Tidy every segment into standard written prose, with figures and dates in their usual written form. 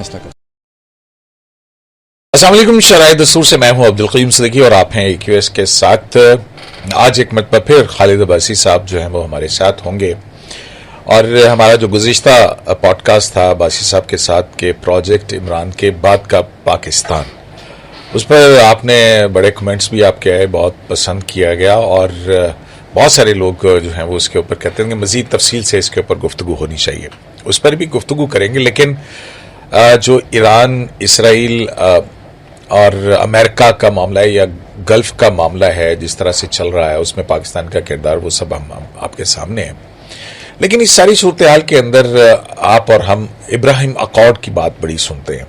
فیصلہ کر. السلام علیکم. شرائع دستور سے میں ہوں عبدالقیوم صدیقی اور آپ ہیں EQS کے ساتھ. آج ایک مرتبہ پھر خالد عباسی صاحب جو ہیں وہ ہمارے ساتھ ہوں گے، اور ہمارا جو گزشتہ پوڈ کاسٹ تھا عباسی صاحب کے ساتھ کہ پروجیکٹ عمران کے بعد کا پاکستان، اس پر آپ نے بڑے کمنٹس بھی آپ کے آئے، بہت پسند کیا گیا، اور بہت سارے لوگ جو ہیں وہ اس کے اوپر کہتے ہیں کہ مزید تفصیل سے اس کے اوپر گفتگو ہونی چاہیے. اس پر بھی گفتگو کریں گے، لیکن جو ایران، اسرائیل اور امریکہ کا معاملہ ہے یا گلف کا معاملہ ہے جس طرح سے چل رہا ہے، اس میں پاکستان کا کردار، وہ سب ہم آپ کے سامنے ہیں. لیکن اس ساری صورتحال کے اندر آپ اور ہم ابراہیم اکارڈ کی بات بڑی سنتے ہیں.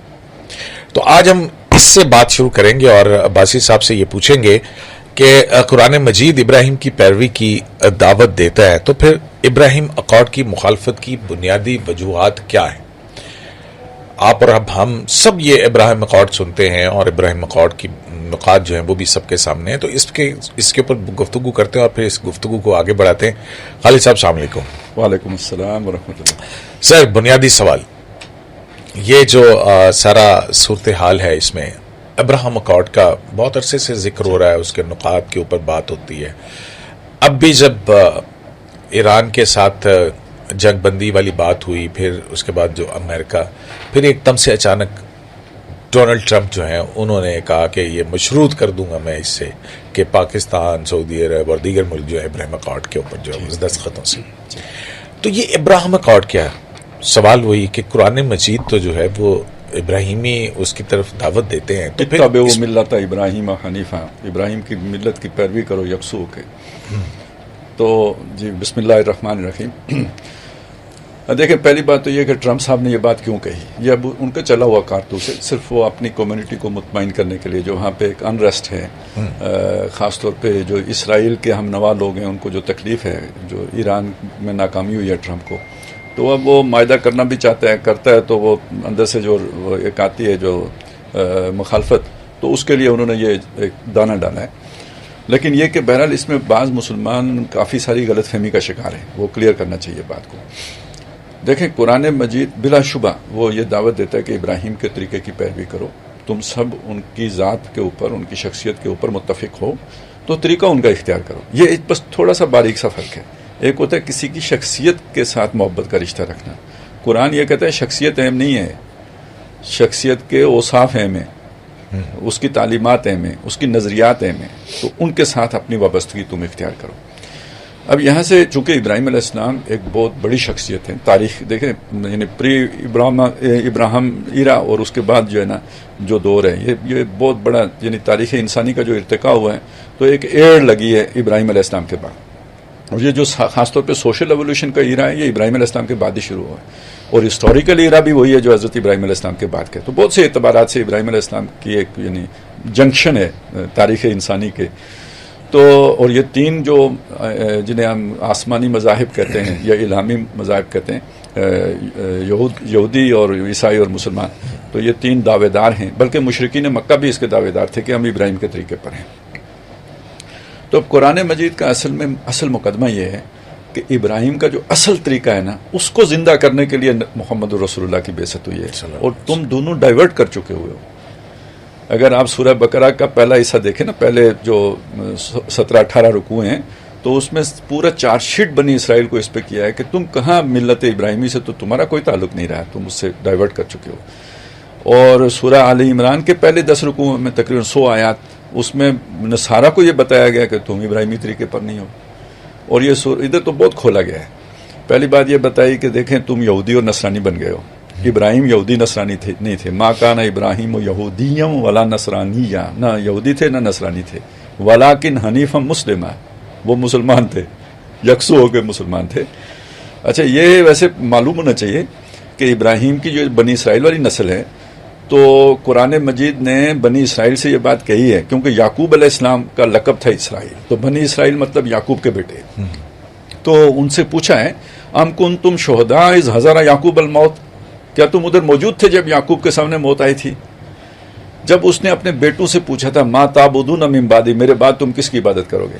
تو آج ہم اس سے بات شروع کریں گے اور عباسی صاحب سے یہ پوچھیں گے کہ قرآن مجید ابراہیم کی پیروی کی دعوت دیتا ہے، تو پھر ابراہیم اکارڈ کی مخالفت کی بنیادی وجوہات کیا ہیں؟ آپ اور اب ہم سب یہ ابراہیم اکارڈ سنتے ہیں اور ابراہیم اکارڈ کی نکات جو ہیں وہ بھی سب کے سامنے ہیں. تو اس کے اوپر گفتگو کرتے ہیں اور پھر اس گفتگو کو آگے بڑھاتے ہیں. خالد صاحب السلام علیکم. وعلیکم السلام ورحمۃ اللہ. سر، بنیادی سوال یہ جو سارا صورتحال ہے، اس میں ابراہیم اکارڈ کا بہت عرصے سے ذکر ہو رہا ہے، اس کے نکات کے اوپر بات ہوتی ہے. اب بھی جب ایران کے ساتھ جنگ بندی والی بات ہوئی، پھر اس کے بعد جو امریکہ، پھر ایک دم سے اچانک ڈونلڈ ٹرمپ جو ہیں انہوں نے کہا کہ یہ مشروط کر دوں گا میں اس سے کہ پاکستان، سعودی عرب اور دیگر ملک جو ہے ابراہیم اکارڈ کے اوپر جو ہے دستخطوں سے. تو یہ ابراہیم اکارڈ کیا ہے؟ سوال وہی کہ قرآن مجید تو جو ہے وہ ابراہیمی اس کی طرف دعوت دیتے ہیں، تو پھر اتبعوا ملت ابراہیم حنیفا، ابراہیم کی ملت کی پیروی کرو یکسو ہو کے. تو جی بسم اللہ الرحمن الرحیم. دیکھیں، پہلی بات تو یہ کہ ٹرمپ صاحب نے یہ بات کیوں کہی، یہ اب ان کا چلا ہوا کارتوس ہے. صرف وہ اپنی کمیونٹی کو مطمئن کرنے کے لیے، جو وہاں پہ ایک انریسٹ ہے، خاص طور پہ جو اسرائیل کے ہم نوا لوگ ہیں ان کو جو تکلیف ہے، جو ایران میں ناکامی ہوئی ہے ٹرمپ کو، تو اب وہ معاہدہ کرنا بھی چاہتا ہے، کرتا ہے تو وہ اندر سے جو ایک آتی ہے جو مخالفت، تو اس کے لیے انہوں نے یہ ایک دانہ ڈالا ہے. لیکن یہ کہ بہرحال اس میں بعض مسلمان کافی ساری غلط فہمی کا شکار ہیں، وہ کلیئر کرنا چاہیے بات کو. دیکھیں، قرآن مجید بلا شبہ وہ یہ دعوت دیتا ہے کہ ابراہیم کے طریقے کی پیروی کرو. تم سب ان کی ذات کے اوپر، ان کی شخصیت کے اوپر متفق ہو تو طریقہ ان کا اختیار کرو. یہ بس تھوڑا سا باریک سا فرق ہے. ایک ہوتا ہے کسی کی شخصیت کے ساتھ محبت کا رشتہ رکھنا. قرآن یہ کہتا ہے شخصیت اہم نہیں ہے، شخصیت کے اوصاف اہم ہیں، اس کی تعلیمات اہم ہیں، اس کی نظریات اہم ہیں، تو ان کے ساتھ اپنی وابستگی تم اختیار کرو. اب یہاں سے چونکہ ابراہیم علیہ السلام ایک بہت بڑی شخصیت ہے، تاریخ دیکھیں، یعنی پری ابراہم ایرا اور اس کے بعد جو ہے نا جو دور ہے، یہ بہت بڑا، یعنی تاریخ انسانی کا جو ارتقاء ہوا ہے، تو ایک ایڑ لگی ہے ابراہیم علیہ السلام کے بعد. اور یہ جو خاص طور پہ سوشل ایولیوشن کا ایرا ہے، یہ ابراہیم علیہ السلام کے بعد ہی شروع ہوا ہے. اور ہسٹوریکل ایرا بھی وہی ہے جو حضرت ابراہیم علیہ السلام کے بعد کے. تو بہت سے اعتبارات سے ابراہیم علیہ السلام کی ایک یعنی جنکشن ہے تاریخ انسانی کے. تو اور یہ تین جو جنہیں ہم آسمانی مذاہب کہتے ہیں یا الہامی مذاہب کہتے ہیں، یہودی اور عیسائی اور مسلمان، تو یہ تین دعوے دار ہیں. بلکہ مشرکین مکہ بھی اس کے دعوے دار تھے کہ ہم ابراہیم کے طریقے پر ہیں. تو اب قرآن مجید کا اصل مقدمہ یہ ہے کہ ابراہیم کا جو اصل طریقہ ہے نا، اس کو زندہ کرنے کے لیے محمد رسول اللہ کی بعثت ہوئی ہے، اور تم دونوں ڈائیورٹ کر چکے ہوئے ہو. اگر آپ سورہ بقرہ کا پہلا حصہ دیکھیں نا، پہلے جو 17-18 رکوع ہیں، تو اس میں پورا چارج شیٹ بنی اسرائیل کو اس پہ کیا ہے کہ تم کہاں ملت ابراہیمی سے تو تمہارا کوئی تعلق نہیں رہا، تم اس سے ڈائیورٹ کر چکے ہو. اور سورہ آل عمران کے پہلے 10 رکوع میں تقریباً 100 آیات، اس میں نصارہ کو یہ بتایا گیا کہ تم ابراہیمی طریقے پر نہیں ہو. اور یہ ادھر تو بہت کھولا گیا ہے. پہلی بات یہ بتائی کہ دیکھیں تم یہودی اور نصرانی بن گئے ہو. ابراہیم یہودی نصرانی نہیں تھے. ما کان ابراہیم یہودیم ولا نصرانیہ، نہ یہودی تھے نہ نصرانی تھے. ولیکن حنیفا مسلمہ، وہ مسلمان تھے، یکسو ہو کے مسلمان تھے. اچھا، یہ ویسے معلوم ہونا چاہیے کہ ابراہیم کی جو بنی اسرائیل والی نسل ہے، تو قرآن مجید نے بنی اسرائیل سے یہ بات کہی ہے کیونکہ یعقوب علیہ السلام کا لقب تھا اسرائیل. تو بنی اسرائیل مطلب یعقوب کے بیٹے. تو ان سے پوچھا ہے ام کنتم شہداء اذ حضر یعقوب الموت، کیا تم ادھر موجود تھے جب یعقوب کے سامنے موت آئی تھی؟ جب اس نے اپنے بیٹوں سے پوچھا تھا ما تعبدون من بعدی، میرے بعد تم کس کی عبادت کرو گے؟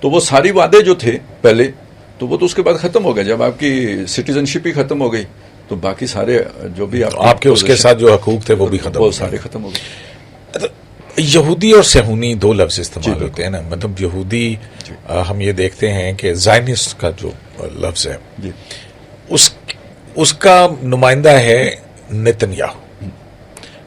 تو وہ ساری وعدے جو تھے پہلے تو وہ تو اس کے بعد ختم ہو گئے. جب آپ کی سٹیزن شپ ہی ختم ہو گئی تو باقی سارے جو بھی آپ کے اس کے ساتھ جو حقوق تھے وہ بھی ختم وہ سارے ختم ہو گئے. یہودی اور صہیونی دو لفظ استعمال ہوتے ہیں نا, مطلب یہودی ہم یہ دیکھتے ہیں کہ زائنسٹ کا جو لفظ ہے جی اس کا نمائندہ ہے نیتن یاہو.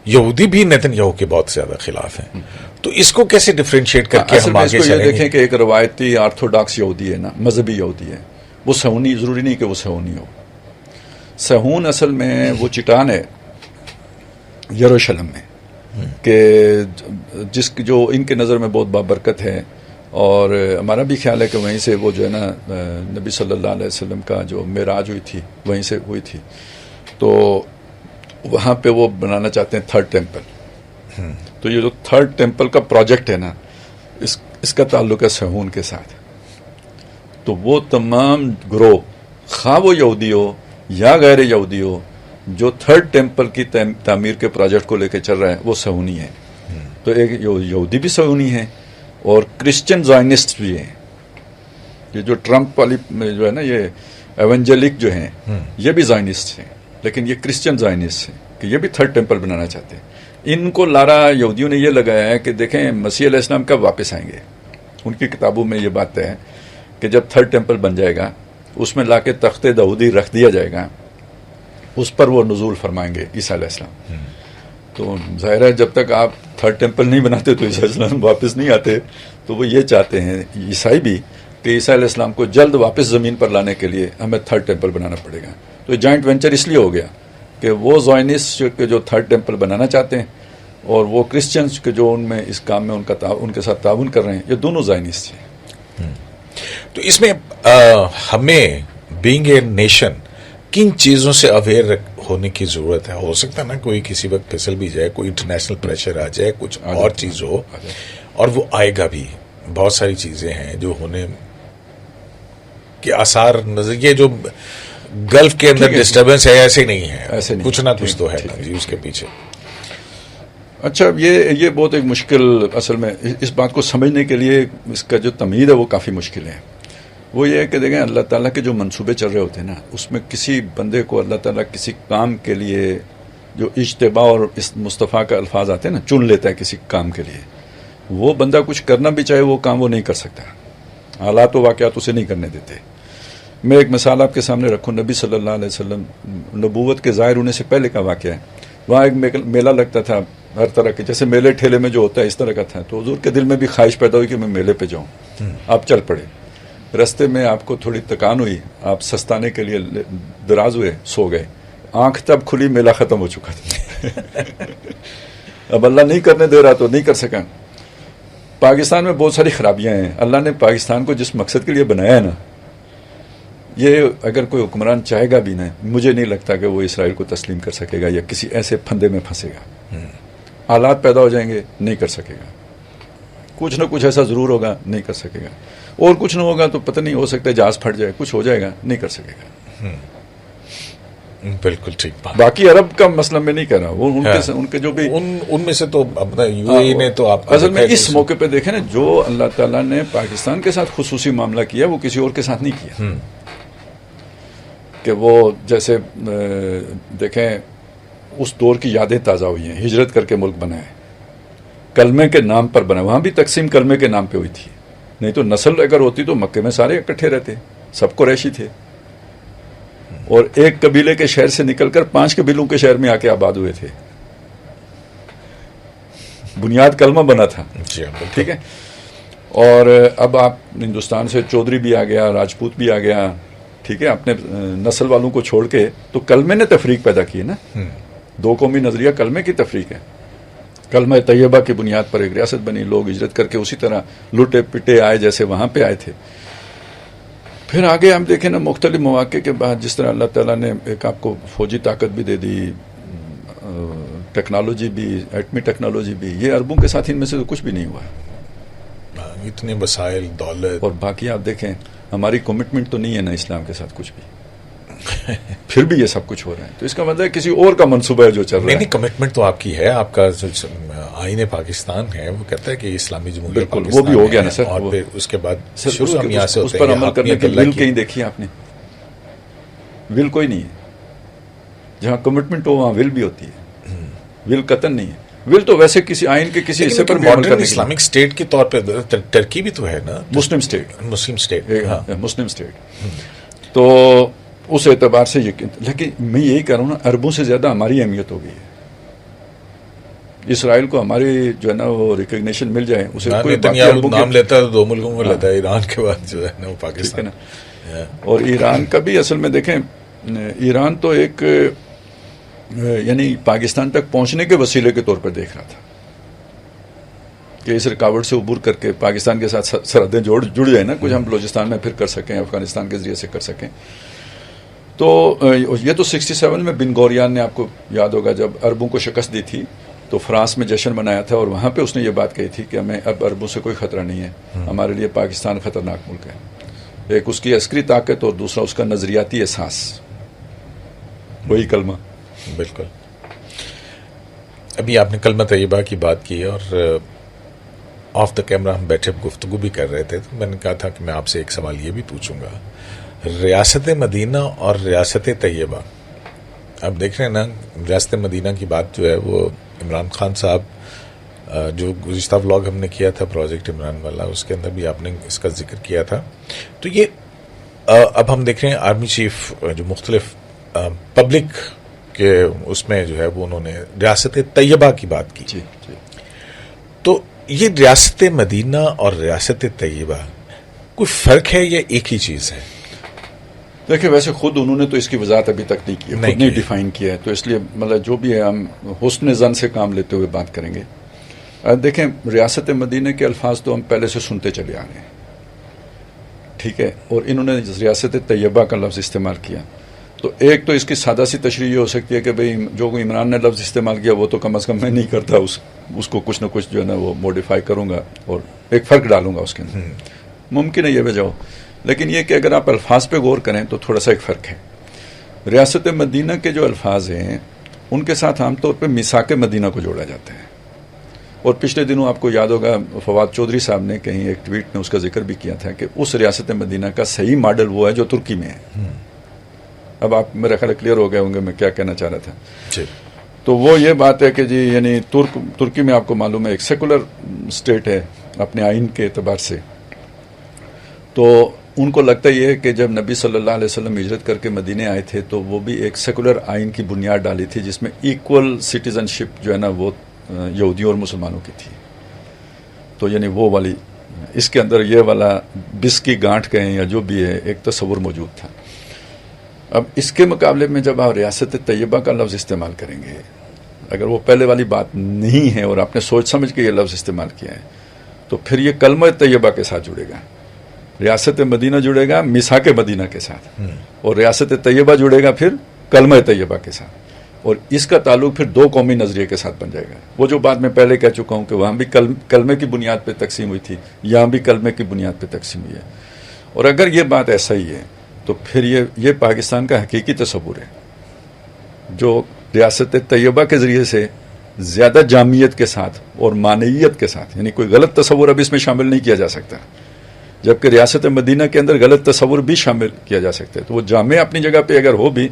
یہودی بھی نیتن یاہو کے بہت زیادہ خلاف ہیں, تو اس کو کیسے ڈفرینشیٹ کر کے ہم آگے چلیں گے؟ یہ دیکھیں گے کہ ایک روایتی آرتھوڈاکس یہودی ہے نا, مذہبی یہودی ہے, وہ صہیونی ضروری نہیں کہ وہ صہیونی ہو. صہیون اصل میں وہ چٹان ہے یروشلم میں کہ جو ان کے نظر میں بہت بابرکت ہے, اور ہمارا بھی خیال ہے کہ وہیں سے وہ جو ہے نا نبی صلی اللہ علیہ وسلم کا جو معراج ہوئی تھی وہیں سے ہوئی تھی. تو وہاں پہ وہ بنانا چاہتے ہیں تھرڈ ٹیمپل. تو یہ جو تھرڈ ٹیمپل کا پروجیکٹ ہے نا اس کا تعلق ہے صہیون کے ساتھ. تو وہ تمام گروہ خواہ وہ یہودی ہو یا غیر یہودی ہو جو تھرڈ ٹیمپل کی تعمیر کے پروجیکٹ کو لے کے چل رہا ہے وہ صہیونی ہے. تو ایک یہودی بھی صہیونی ہے اور کرسچن زائنسٹ بھی ہیں. یہ جو ٹرمپ والی جو ہے نا یہ ایونجلک جو ہیں یہ بھی زائنسٹ ہیں, لیکن یہ کرسچن زائنسٹ ہیں کہ یہ بھی تھرڈ ٹیمپل بنانا چاہتے ہیں. ان کو لارا یہودیوں نے یہ لگایا ہے کہ دیکھیں مسیح علیہ السلام کب واپس آئیں گے. ان کی کتابوں میں یہ بات ہے کہ جب تھرڈ ٹیمپل بن جائے گا اس میں لا کے تخت داؤدی رکھ دیا جائے گا, اس پر وہ نزول فرمائیں گے عیسیٰ علیہ السلام. تو ظاہر ہے جب تک آپ تھرڈ ٹیمپل نہیں بناتے تو عیسیٰ علیہ السلام واپس نہیں آتے. تو وہ یہ چاہتے ہیں عیسائی بھی کہ عیسیٰ علیہ السلام کو جلد واپس زمین پر لانے کے لیے ہمیں تھرڈ ٹیمپل بنانا پڑے گا. تو جوائنٹ وینچر اس لیے ہو گیا کہ وہ زائنسٹ کے جو تھرڈ ٹیمپل بنانا چاہتے ہیں اور وہ کرسچنس کے جو ان میں اس کام میں ان کے ساتھ تعاون کر رہے ہیں, یہ دونوں زائنسٹ ہیں. تو اس میں ہمیں بینگ اے نیشن کن چیزوں سے اویئر ہونے کی ضرورت ہے؟ ہو سکتا ہے نا کوئی کسی وقت پھسل بھی جائے, کوئی انٹرنیشنل پریشر آ جائے, کچھ اور چیز ہو, اور وہ آئے گا بھی. بہت ساری چیزیں ہیں جو ہونے کے آثار نظر, یہ جو گلف کے اندر ڈسٹربنس ہے ایسے نہیں ہے, ایسے نہیں, کچھ نہ کچھ تو ہے جی اس کے پیچھے. اچھا یہ بہت ایک مشکل, اصل میں اس بات کو سمجھنے کے لیے اس کا جو تمہید ہے وہ کافی مشکل ہے. وہ یہ ہے کہ دیکھیں اللہ تعالیٰ کے جو منصوبے چل رہے ہوتے ہیں نا اس میں کسی بندے کو اللہ تعالیٰ کسی کام کے لیے جو اجتباء اور اس مصطفیٰ کا الفاظ آتے ہیں نا چن لیتا ہے کسی کام کے لیے. وہ بندہ کچھ کرنا بھی چاہے وہ کام وہ نہیں کر سکتا, حالات و واقعات اسے نہیں کرنے دیتے. میں ایک مثال آپ کے سامنے رکھوں, نبی صلی اللہ علیہ وسلم نبوت کے ظاہر ہونے سے پہلے کا واقعہ ہے. وہاں ایک میلہ لگتا تھا ہر طرح کے, جیسے میلے ٹھیلے میں جو ہوتا ہے اس طرح کا تھا. تو حضور کے دل میں بھی خواہش پیدا ہوئی کہ میں میلے پہ جاؤں. آپ چل پڑے, رستے میں آپ کو تھوڑی تکان ہوئی, آپ سستانے کے لیے دراز ہوئے, سو گئے. آنکھ تب کھلی میلہ ختم ہو چکا تھا. اب اللہ نہیں کرنے دے رہا تو نہیں کر سکا. پاکستان میں بہت ساری خرابیاں ہیں. اللہ نے پاکستان کو جس مقصد کے لیے بنایا ہے نا, یہ اگر کوئی حکمران چاہے گا بھی نہیں, مجھے نہیں لگتا کہ وہ اسرائیل کو تسلیم کر سکے گا یا کسی ایسے پھندے میں پھنسے گا. حالات پیدا ہو جائیں گے, نہیں کر سکے گا. کچھ نہ کچھ ایسا ضرور ہوگا, نہیں کر سکے گا. اور کچھ نہ ہوگا تو پتہ نہیں, ہو سکتا ہے جہاز پھٹ جائے, کچھ ہو جائے گا, نہیں کر سکے گا. بالکل ٹھیک بات. باقی عرب کا مسئلہ میں نہیں کہہ رہا, وہ ان کے جو بھی ان میں سے تو اپنا یو اے ای نے تو آپ اصل میں اس موقع پہ دیکھیں نا, جو اللہ تعالیٰ نے پاکستان کے ساتھ خصوصی معاملہ کیا وہ کسی اور کے ساتھ نہیں کیا. کہ وہ جیسے دیکھیں اس دور کی یادیں تازہ ہوئی ہیں, ہجرت کر کے ملک بنا ہے, کلمے کے نام پر بنا. وہاں بھی تقسیم کلمے کے نام پہ ہوئی تھی, نہیں تو نسل اگر ہوتی تو مکے میں سارے اکٹھے رہتے, سب قریشی تھے. اور ایک قبیلے کے شہر سے نکل کر 5 قبیلوں کے شہر میں آ کے آباد ہوئے تھے. بنیاد کلمہ بنا تھا. ٹھیک ہے. اور اب آپ ہندوستان سے چودھری بھی آ گیا, راجپوت بھی آ گیا, ٹھیک ہے, اپنے نسل والوں کو چھوڑ کے. تو کلمے نے تفریق پیدا کی نا, 2 قومی نظریہ کلمے کی تفریق ہے. کلمہ طیبہ کی بنیاد پر ایک ریاست بنی, لوگ ہجرت کر کے اسی طرح لٹے پٹے آئے جیسے وہاں پہ آئے تھے. پھر آگے ہم دیکھیں نا, مختلف مواقع کے بعد جس طرح اللہ تعالیٰ نے ایک آپ کو فوجی طاقت بھی دے دی, ٹیکنالوجی بھی, ایٹمی ٹیکنالوجی بھی, یہ عربوں کے ساتھ ان میں سے تو کچھ بھی نہیں ہوا. اتنے وسائل, دولت, اور باقی آپ دیکھیں ہماری کمٹمنٹ تو نہیں ہے نا اسلام کے ساتھ کچھ بھی. پھر بھی یہ سب کچھ ہو رہا ہے. تو اس کا مطلب ہے کسی اور کا منصوبہ ہے جو چل رہا ہے. نہیں, کمٹمنٹ تو آپ کی ہے. آپ کا جو آئین پاکستان ہے وہ کہتا ہے کہ اسلامی جمہوریہ بالکل وہ بھی ہو گیا نا سر. اور پھر اس کے بعد شروع ہم یہاں سے ہوتے ہیں. اس پر عمل کرنے کی ول کہیں دیکھی آپ نے؟ ول کوئی نہیں ہے. جہاں کمٹمنٹ ہو وہاں ول بھی ہوتی ہے. ول قطعاً نہیں ہے. ول تو ویسے کسی آئین کے کسی حصے پر بھی عمل کرنے اسلامک اسٹیٹ کے طور پہ ترکی بھی تو ہے نا, مسلم اسٹیٹ. مسلم اسٹیٹ. تو اس اعتبار سے یہ, لیکن میں یہی کہہ رہا ہوں نا, عربوں سے زیادہ ہماری اہمیت ہو گئی ہے. اسرائیل کو ہماری جو ہے نا وہ ریکگنیشن مل جائے, اسے کوئی نام لیتا ہے 2 ملکوں میں لیتا ہے, ایران کے بعد جو ہے نا وہ پاکستان. اور ایران کا بھی اصل میں دیکھیں, ایران تو ایک یعنی پاکستان تک پہنچنے کے وسیلے کے طور پر دیکھ رہا تھا کہ اس رکاوٹ سے عبور کر کے پاکستان کے ساتھ سرحدیں جڑ جائیں نا, کچھ ہم بلوچستان میں پھر کر سکیں, افغانستان کے ذریعے سے کر سکیں. تو یہ تو 67 میں بن گوریان نے, آپ کو یاد ہوگا, جب عربوں کو شکست دی تھی تو فرانس میں جشن منایا تھا, اور وہاں پہ اس نے یہ بات کہی تھی کہ ہمیں اب عربوں سے کوئی خطرہ نہیں ہے, ہمارے لیے پاکستان خطرناک ملک ہے. ایک اس کی عسکری طاقت اور دوسرا اس کا نظریاتی احساس, وہی کلمہ. بالکل. ابھی آپ نے کلمہ طیبہ کی بات کی اور آف دا کیمرہ ہم بیٹھے گفتگو بھی کر رہے تھے, تو میں نے کہا تھا کہ میں آپ سے ایک سوال یہ بھی پوچھوں گا. ریاست مدینہ اور ریاست طیبہ, آپ دیکھ رہے ہیں نا, ریاست مدینہ کی بات جو ہے وہ عمران خان صاحب, جو گزشتہ ولاگ ہم نے کیا تھا پروجیکٹ عمران والا, اس کے اندر بھی آپ نے اس کا ذکر کیا تھا. تو یہ اب ہم دیکھ رہے ہیں آرمی چیف جو مختلف پبلک کے اس میں جو ہے وہ انہوں نے ریاست طیبہ کی بات کی. جی جی. تو یہ ریاست مدینہ اور ریاست طیبہ کوئی فرق ہے یا ایک ہی چیز ہے؟ دیکھیں ویسے خود انہوں نے تو اس کی وضاحت ابھی تک نہیں کی, خود نہیں ڈیفائن کیا ہے, تو اس لیے مطلب جو بھی ہے ہم حسن زن سے کام لیتے ہوئے بات کریں گے. دیکھیں ریاست مدینہ کے الفاظ تو ہم پہلے سے سنتے چلے آ رہے ہیں, ٹھیک ہے, اور انہوں نے ریاست طیبہ کا لفظ استعمال کیا. تو ایک تو اس کی سادہ سی تشریح یہ ہو سکتی ہے کہ بھئی جو عمران نے لفظ استعمال کیا وہ تو کم از کم میں نہیں کرتا, اس کو کچھ نہ کچھ جو ہے نا وہ موڈیفائی کروں گا اور ایک فرق ڈالوں گا اس کے اندر. ممکن ہے یہ وجہ ہو, لیکن یہ کہ اگر آپ الفاظ پہ غور کریں تو تھوڑا سا ایک فرق ہے. ریاست مدینہ کے جو الفاظ ہیں ان کے ساتھ عام طور پہ میثاق مدینہ کو جوڑا جاتا ہے, اور پچھلے دنوں آپ کو یاد ہوگا فواد چودھری صاحب نے کہیں ایک ٹویٹ میں اس کا ذکر بھی کیا تھا کہ اس ریاست مدینہ کا صحیح ماڈل وہ ہے جو ترکی میں ہے. اب آپ میرا خیال کلیئر ہو گئے ہوں گے میں کیا کہنا چاہ رہا تھا. جی. تو وہ یہ بات ہے کہ جی یعنی ترکی میں آپ کو معلوم ہے ایک سیکولر اسٹیٹ ہے اپنے آئین کے اعتبار سے, تو ان کو لگتا یہ ہے کہ جب نبی صلی اللہ علیہ وسلم ہجرت کر کے مدینے آئے تھے تو وہ بھی ایک سیکولر آئین کی بنیاد ڈالی تھی جس میں ایکول سٹیزن شپ جو ہے نا وہ یہودیوں اور مسلمانوں کی تھی. تو یعنی وہ والی اس کے اندر یہ والا بس کی گانٹھ کہیں یا جو بھی ہے ایک تصور موجود تھا. اب اس کے مقابلے میں جب آپ ریاست طیبہ کا لفظ استعمال کریں گے, اگر وہ پہلے والی بات نہیں ہے اور آپ نے سوچ سمجھ کے یہ لفظ استعمال کیا ہے, تو پھر یہ کلمہ طیبہ کے ساتھ جڑے گا, ریاست مدینہ جڑے گا میثاق مدینہ کے ساتھ, اور ریاست طیبہ جڑے گا پھر کلمہ طیبہ کے ساتھ, اور اس کا تعلق پھر 2 قومی نظریے کے ساتھ بن جائے گا. وہ جو بات میں پہلے کہہ چکا ہوں کہ وہاں بھی کلمے کی بنیاد پہ تقسیم ہوئی تھی, یہاں بھی کلمے کی بنیاد پہ تقسیم ہوئی ہے. اور اگر یہ بات ایسا ہی ہے تو پھر یہ پاکستان کا حقیقی تصور ہے جو ریاست طیبہ کے ذریعے سے زیادہ جامعیت کے ساتھ اور معنیت کے ساتھ, یعنی کوئی غلط تصور اب اس میں شامل نہیں کیا جا سکتا, جبکہ ریاست مدینہ کے اندر غلط تصور بھی شامل کیا جا سکتا ہے. تو وہ جامع اپنی جگہ پہ اگر ہو بھی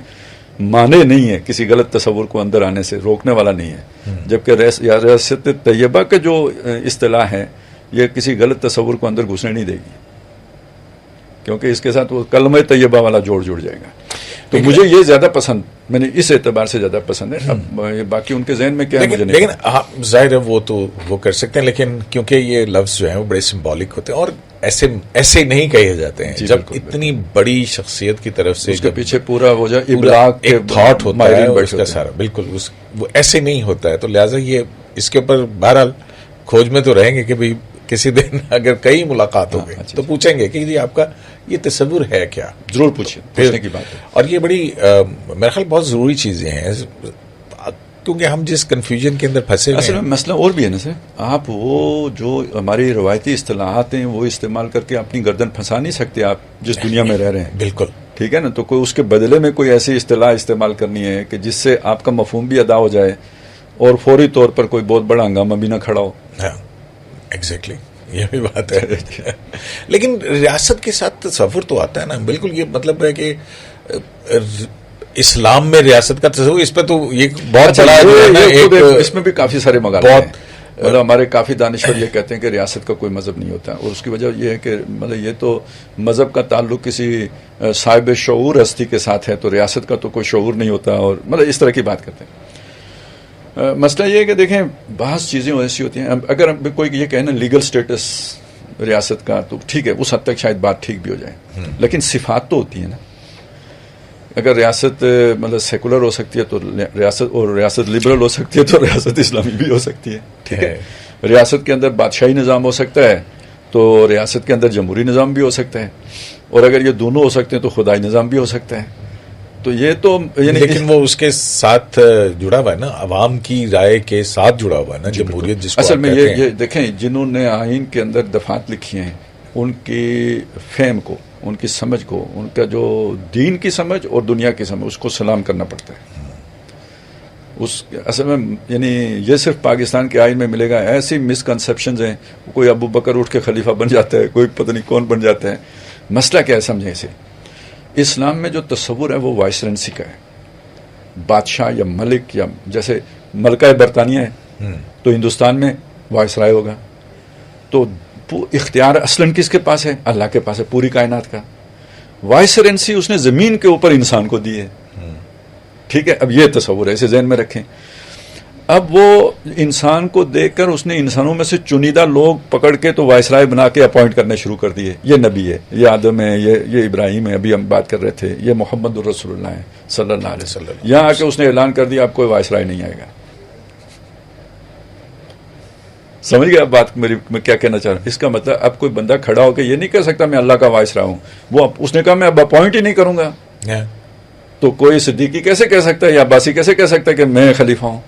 مانے نہیں ہے, کسی غلط تصور کو اندر آنے سے روکنے والا نہیں ہے, جبکہ ریاست طیبہ کا جو اصطلاح ہے یہ کسی غلط تصور کو اندر گھسنے نہیں دے گی, کیونکہ اس کے ساتھ وہ کلمہ طیبہ والا جوڑ جائے گا. تو مجھے یہ زیادہ پسند, میں نے اس اعتبار سے زیادہ پسند ہے. اب باقی ان کے ذہن میں کیا ہے مجھے نہیں, لیکن ظاہر ہے وہ تو وہ کر سکتے ہیں, لیکن کیونکہ یہ لفظ جو ہیں وہ بڑے سمبولک ہوتے ہیں اور ایسے نہیں کہے جاتے ہیں. جب اتنی بڑی شخصیت کی طرف سے اس کے پیچھے پورا وہ جو ابلاغ ایک تھاٹ ہوتا ہے اس کا سارا, بالکل وہ ایسے نہیں ہوتا ہے. تو لہٰذا یہ اس کے اوپر بہرحال کھوج میں تو رہیں گے کہ بھئی کسی دن اگر کئی ملاقات ہو گئی تو پوچھیں گے کہ جی آپ کا یہ تصور ہے کیا, ضرور پوچھنے کی بات ہے. اور یہ بڑی میرے خیال بہت ضروری چیزیں ہیں, کیونکہ ہم جس کنفیوژن کے اندر پھنسے ہوئے ہیں. اصل میں مسئلہ اور بھی ہے نا سر, آپ وہ جو ہماری روایتی اصطلاحات ہیں وہ استعمال کر کے اپنی گردن پھنسا نہیں سکتے آپ جس دنیا میں رہ رہے ہیں. بالکل ٹھیک ہے نا. تو کوئی اس کے بدلے میں کوئی ایسی اصطلاح استعمال کرنی ہے کہ جس سے آپ کا مفہوم بھی ادا ہو جائے اور فوری طور پر کوئی بہت بڑا ہنگامہ بھی نہ کھڑا ہو. ہاں ایگزیکٹلی یہ بھی بات ہے. لیکن ریاست کے ساتھ تصور تو آتا ہے نا. بالکل یہ مطلب ہے کہ اسلام میں ریاست کا تصور اس پہ تو یہ بہت بڑا اس میں بھی کافی سارے مغالطے ہیں. مطلب ہمارے کافی دانشور یہ کہتے ہیں کہ ریاست کا کوئی مذہب نہیں ہوتا اور اس کی وجہ یہ ہے کہ مطلب یہ تو مذہب کا تعلق کسی صاحب شعور ہستی کے ساتھ ہے تو ریاست کا تو کوئی شعور نہیں ہوتا اور مطلب اس طرح کی بات کرتے ہیں. مسئلہ یہ ہے کہ دیکھیں بعض چیزیں ایسی ہوتی ہیں. اگر کوئی یہ کہے نا لیگل سٹیٹس ریاست کا تو ٹھیک ہے اس حد تک شاید بات ٹھیک بھی ہو جائے لیکن صفات تو ہوتی ہیں نا. اگر ریاست مطلب سیکولر ہو سکتی ہے تو ریاست لبرل ہو سکتی ہے تو ریاست اسلامی بھی ہو سکتی ہے. ٹھیک ہے ریاست کے اندر بادشاہی نظام ہو سکتا ہے تو ریاست کے اندر جمہوری نظام بھی ہو سکتا ہے اور اگر یہ دونوں ہو سکتے ہیں تو خدائی نظام بھی ہو سکتا ہے. تو یہ تو یعنی لیکن وہ اس کے ساتھ جڑا ہوا ہے نا عوام کی رائے کے ساتھ جڑا ہوا ہے نا جمہوریت جس کو اصل میں یہ دیکھیں جنہوں نے آئین کے اندر دفعات لکھی ہیں ان کی فہم کو ان کی سمجھ کو ان کا جو دین کی سمجھ اور دنیا کی سمجھ اس کو سلام کرنا پڑتا ہے. اصل میں یعنی یہ صرف پاکستان کے آئین میں ملے گا. ایسی مسکنسیپشنز ہیں کوئی ابو بکر اٹھ کے خلیفہ بن جاتا ہے کوئی پتہ نہیں کون بن جاتا ہے. مسئلہ کیا ہے سمجھیں اسے. اسلام میں جو تصور ہے وہ وائسرنسی کا ہے. بادشاہ یا ملک یا جیسے ملکہ برطانیہ ہے تو ہندوستان میں وائسرائے ہوگا. تو اختیار اصلاً کس کے پاس ہے؟ اللہ کے پاس ہے پوری کائنات کا. وائسرنسی اس نے زمین کے اوپر انسان کو دی ہے. ٹھیک ہے اب یہ تصور ہے اسے ذہن میں رکھیں. اب وہ انسان کو دیکھ کر اس نے انسانوں میں سے چنیدہ لوگ پکڑ کے تو وائسرائے بنا کے اپوائنٹ کرنے شروع کر دیے. یہ نبی ہے یہ آدم ہے یہ ابراہیم ہے ابھی ہم بات کر رہے تھے یہ محمد الرسول اللہ ہے صلی اللہ علیہ وسلم. یہاں آ کے اس نے اعلان کر دیا اب کوئی وائسرائے نہیں آئے گا. سمجھ گیا بات میری میں کیا کہنا چاہ رہا ہوں. اس کا مطلب اب کوئی بندہ کھڑا ہو کے یہ نہیں کہہ سکتا میں اللہ کا وائسرا ہوں. وہ اس نے کہا میں اب اپوائنٹ ہی نہیں کروں گا. تو کوئی صدیقی کیسے کہہ سکتا ہے یا عباسی کیسے کہہ سکتا ہے کہ میں خلیفہ ہوں.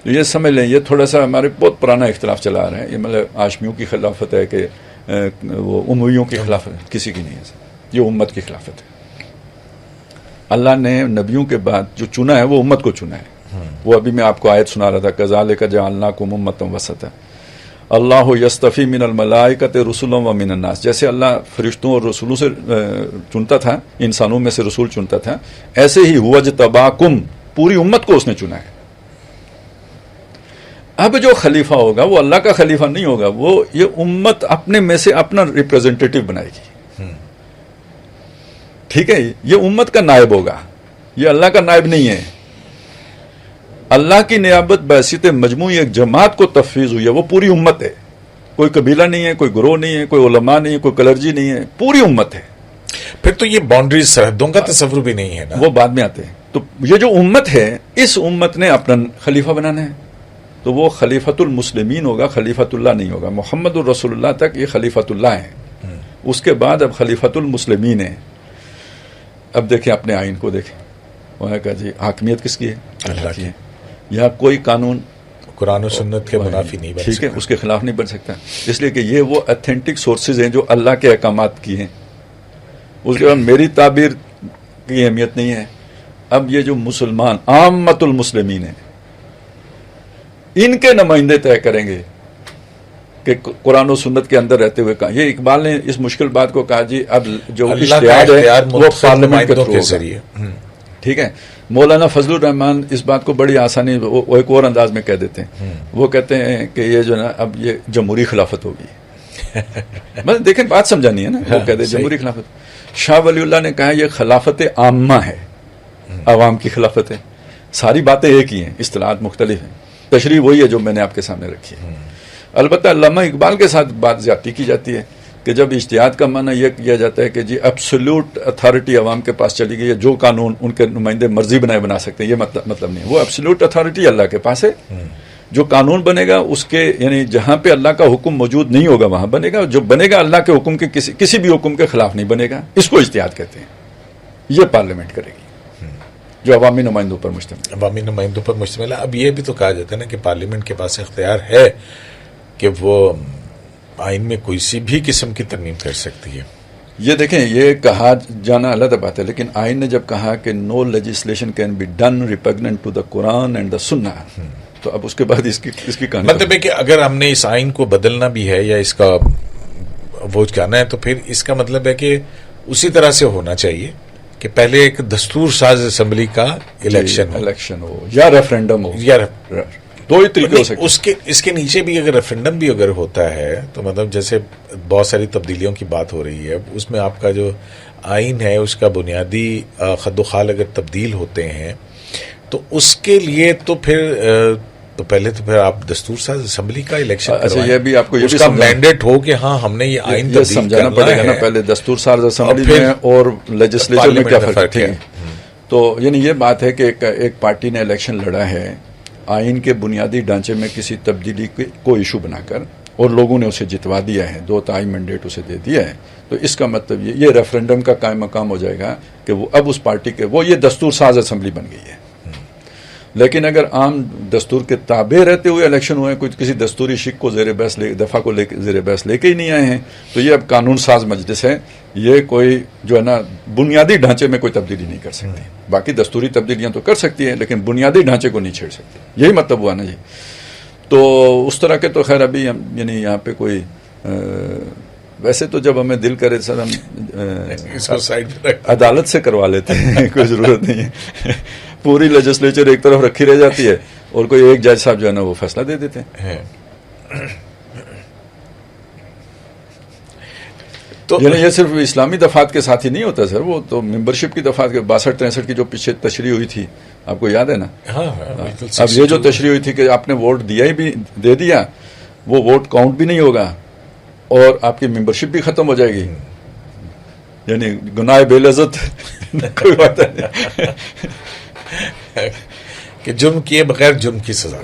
تو یہ سمجھ لیں یہ تھوڑا سا ہمارے بہت پرانا اختلاف چلا آ رہا ہے. یہ مطلب ہاشمیوں کی خلافت ہے کہ وہ امویوں کی خلافت کسی کی نہیں ہے. یہ امت کی خلافت ہے. اللہ نے نبیوں کے بعد جو چنا ہے وہ امت کو چنا ہے. وہ ابھی میں آپ کو آیت سنا رہا تھا کذالک جعلناکم امۃ وسطا اللہ یستفی من الملائکۃ رسلا و من الناس. جیسے اللہ فرشتوں اور رسولوں سے چنتا تھا انسانوں میں سے رسول چنتا تھا ایسے ہی ہوا اجتباکم پوری امت کو اس نے چنا ہے. اب جو خلیفہ ہوگا وہ اللہ کا خلیفہ نہیں ہوگا. وہ یہ امت اپنے میں سے اپنا ریپرزینٹیٹو بنائے گی. ٹھیک ہے یہ امت کا نائب ہوگا یہ اللہ کا نائب نہیں ہے. اللہ کی نیابت بحیثیت مجموعی ایک جماعت کو تفویض ہوئی ہے. وہ پوری امت ہے. کوئی قبیلہ نہیں ہے کوئی گروہ نہیں ہے کوئی علماء نہیں ہے کوئی کلرجی نہیں ہے پوری امت ہے. پھر تو یہ باؤنڈریز سرحدوں کا تصور بھی نہیں ہے نا. وہ بعد میں آتے ہیں. تو یہ جو امت ہے اس امت نے اپنا خلیفہ بنانا ہے تو وہ خلیفۃ المسلمین ہوگا خلیفۃ اللہ نہیں ہوگا. محمد الرسول اللہ تک یہ خلیفۃ اللہ ہے. اس کے بعد اب خلیفۃ المسلمین ہے. اب دیکھیں اپنے آئین کو دیکھیں وہاں کا جی حاکمیت کس کی ہے؟ اللہ کی ہے. یہاں کوئی قانون قرآن و سنت کے منافی نہیں بن سکتا. ٹھیک ہے اس کے خلاف نہیں بن سکتا اس لیے کہ یہ وہ اتھینٹک سورسز ہیں جو اللہ کے احکامات کی ہیں. اس کے بعد میری تعبیر کی اہمیت نہیں ہے. اب یہ جو مسلمان عامت المسلمین ہیں ان کے نمائندے طے کریں گے کہ قرآن و سنت کے اندر رہتے ہوئے کہا. یہ اقبال نے اس مشکل بات کو کہا جی اب جو اشتہاد ہے وہ پارلیمنٹ کے تھرو ذریعے. ٹھیک ہے مولانا فضل الرحمان اس بات کو بڑی آسانی وہ ایک اور انداز میں کہہ دیتے ہیں. وہ کہتے ہیں کہ یہ جو نا اب یہ جمہوری خلافت ہوگی. مطلب دیکھیں بات سمجھانی ہے نا. وہ کہتے ہیں جمہوری خلافت. شاہ ولی اللہ نے کہا یہ خلافت عامہ ہے عوام کی خلافت ہے. ساری باتیں ایک ہی ہیں اصطلاحات مختلف ہیں. تشریح وہی ہے جو میں نے آپ کے سامنے رکھی ہے. البتہ علامہ اقبال کے ساتھ بات زیادتی کی جاتی ہے کہ جب اجتہاد کا معنی یہ کیا جاتا ہے کہ جی ایبسولوٹ اتھارٹی عوام کے پاس چلی گئی ہے جو قانون ان کے نمائندے مرضی بنا سکتے ہیں یہ مطلب نہیں. وہ ایبسولوٹ اتھارٹی اللہ کے پاس ہے. جو قانون بنے گا اس کے یعنی جہاں پہ اللہ کا حکم موجود نہیں ہوگا وہاں بنے گا. جو بنے گا اللہ کے حکم کے کسی بھی حکم کے خلاف نہیں بنے گا. اس کو اجتہاد کہتے ہیں. یہ پارلیمنٹ کرے گی جو عوامی نمائندوں پر مشتمل. عوامی نمائندوں پر مشتمل ہے. اب یہ بھی تو کہا جاتا ہے نا کہ پارلیمنٹ کے پاس اختیار ہے کہ وہ آئین میں کوئی سی بھی قسم کی ترمیم کر سکتی ہے. یہ دیکھیں یہ کہا جانا علیحدہ بات ہے، لیکن آئین نے جب کہا کہ no legislation can be done repugnant to the Quran and the Sunnah, تو اب اس کے بعد اس کی کہانی مطلب ہے کہ اگر ہم نے اس آئین کو بدلنا بھی ہے یا اس کا وہ کرنا ہے تو پھر اس کا مطلب ہے کہ اسی طرح سے ہونا چاہیے کہ پہلے ایک دستور ساز اسمبلی کا الیکشن ہو یا ریفرینڈم ہو، یا دو ہی طریقے ہو سکتے ہیں۔ اس کے نیچے بھی اگر ریفرینڈم بھی اگر ہوتا ہے تو مطلب جیسے بہت ساری تبدیلیوں کی بات ہو رہی ہے، اس میں آپ کا جو آئین ہے اس کا بنیادی خد و خال اگر تبدیل ہوتے ہیں تو اس کے لیے تو پھر تو پہلے تو پھر آپ دستور ساز اسمبلی کا الیکشن اچھا یہ بھی آپ کو یہ اس کا مینڈیٹ ہو کہ ہاں ہم نے یہ آئین تبدیل سمجھانا پڑے گا نا، پہلے دستور ساز اسمبلی میں اور لیجسلیچر میں کیا فرق ہے۔ تو یعنی یہ بات ہے کہ ایک پارٹی نے الیکشن لڑا ہے آئین کے بنیادی ڈھانچے میں کسی تبدیلی کو ایشو بنا کر، اور لوگوں نے اسے جتوا دیا ہے، 2 تہائی مینڈیٹ اسے دے دیا ہے، تو اس کا مطلب یہ ریفرینڈم کا قائم مقام ہو جائے گا کہ وہ اب اس پارٹی کے وہ یہ دستور ساز اسمبلی بن گئی ہے۔ لیکن اگر عام دستور کے تابع رہتے ہوئے الیکشن ہوئے، کچھ کسی دستوری شک کو زیر بحث دفعہ کو زیر بحث لے کے ہی نہیں آئے ہیں، تو یہ اب قانون ساز مجلس ہے، یہ کوئی جو ہے نا بنیادی ڈھانچے میں کوئی تبدیلی نہیں کر سکتی۔ باقی دستوری تبدیلیاں تو کر سکتی ہے لیکن بنیادی ڈھانچے کو نہیں چھیڑ سکتی، یہی مطلب ہوا نا جی۔ تو اس طرح کے تو خیر ابھی ہم یعنی یہاں پہ کوئی ویسے تو جب ہمیں دل کرے سر ہم عدالت سے کروا لیتے ہیں، کوئی ضرورت نہیں ہے، پوری لیجسلیچر ایک طرف رکھی رہ جاتی ہے اور کوئی ایک جج صاحب جو ہے نا وہ فیصلہ دے دیتے ہیں۔ تو یعنی یہ صرف اسلامی دفعات کے ساتھ ہی نہیں ہوتا سر، وہ تو ممبرشپ کی دفعات کے 62-63 کی جو پیچھے تشریح ہوئی تھی آپ کو یاد ہے نا؟ اب یہ جو تشریح ہوئی تھی کہ آپ نے ووٹ دیا ہی بھی دے دیا، وہ ووٹ کاؤنٹ بھی نہیں ہوگا اور آپ کی ممبرشپ بھی ختم ہو جائے گی، یعنی گناہ بے لذت کوئی بات نہیں کہ جرم کیے بغیر جرم کی سزا،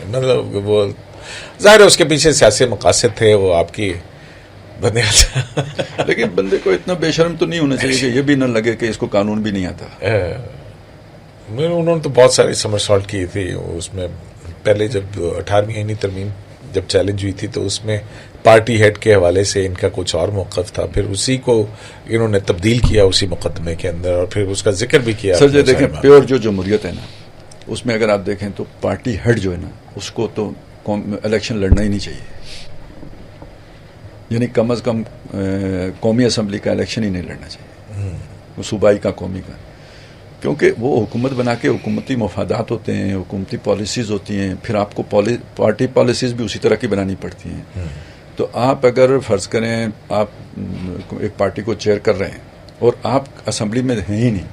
مطلب وہ ظاہر ہے اس کے پیچھے سیاسی مقاصد تھے، وہ آپ کی بندے لیکن بندے کو اتنا بے شرم تو نہیں ہونا چاہیے کہ یہ بھی نہ لگے کہ اس کو قانون بھی نہیں آتا۔ انہوں نے تو بہت ساری سمرسالٹ کی تھی اس میں، پہلے جب 18ویں آئینی ترمیم جب چیلنج ہوئی تھی تو اس میں پارٹی ہیڈ کے حوالے سے ان کا کچھ اور موقف تھا، پھر اسی کو انہوں نے تبدیل کیا اسی مقدمے کے اندر اور پھر اس کا ذکر بھی کیا۔ سر جی دیکھیں پیور جو جمہوریت ہے نا اس میں اگر آپ دیکھیں تو پارٹی ہیڈ جو ہے نا اس کو تو الیکشن لڑنا ہی نہیں چاہیے، یعنی کم از کم قومی اسمبلی کا الیکشن ہی نہیں لڑنا چاہیے، صوبائی کا، قومی کا، کیونکہ وہ حکومت بنا کے حکومتی مفادات ہوتے ہیں، حکومتی پالیسیز ہوتی ہیں، پھر آپ کو پارٹی پالیسیز بھی اسی طرح کی بنانی پڑتی ہیں۔ تو آپ اگر فرض کریں آپ ایک پارٹی کو چیئر کر رہے ہیں اور آپ اسمبلی میں ہیں ہی نہیں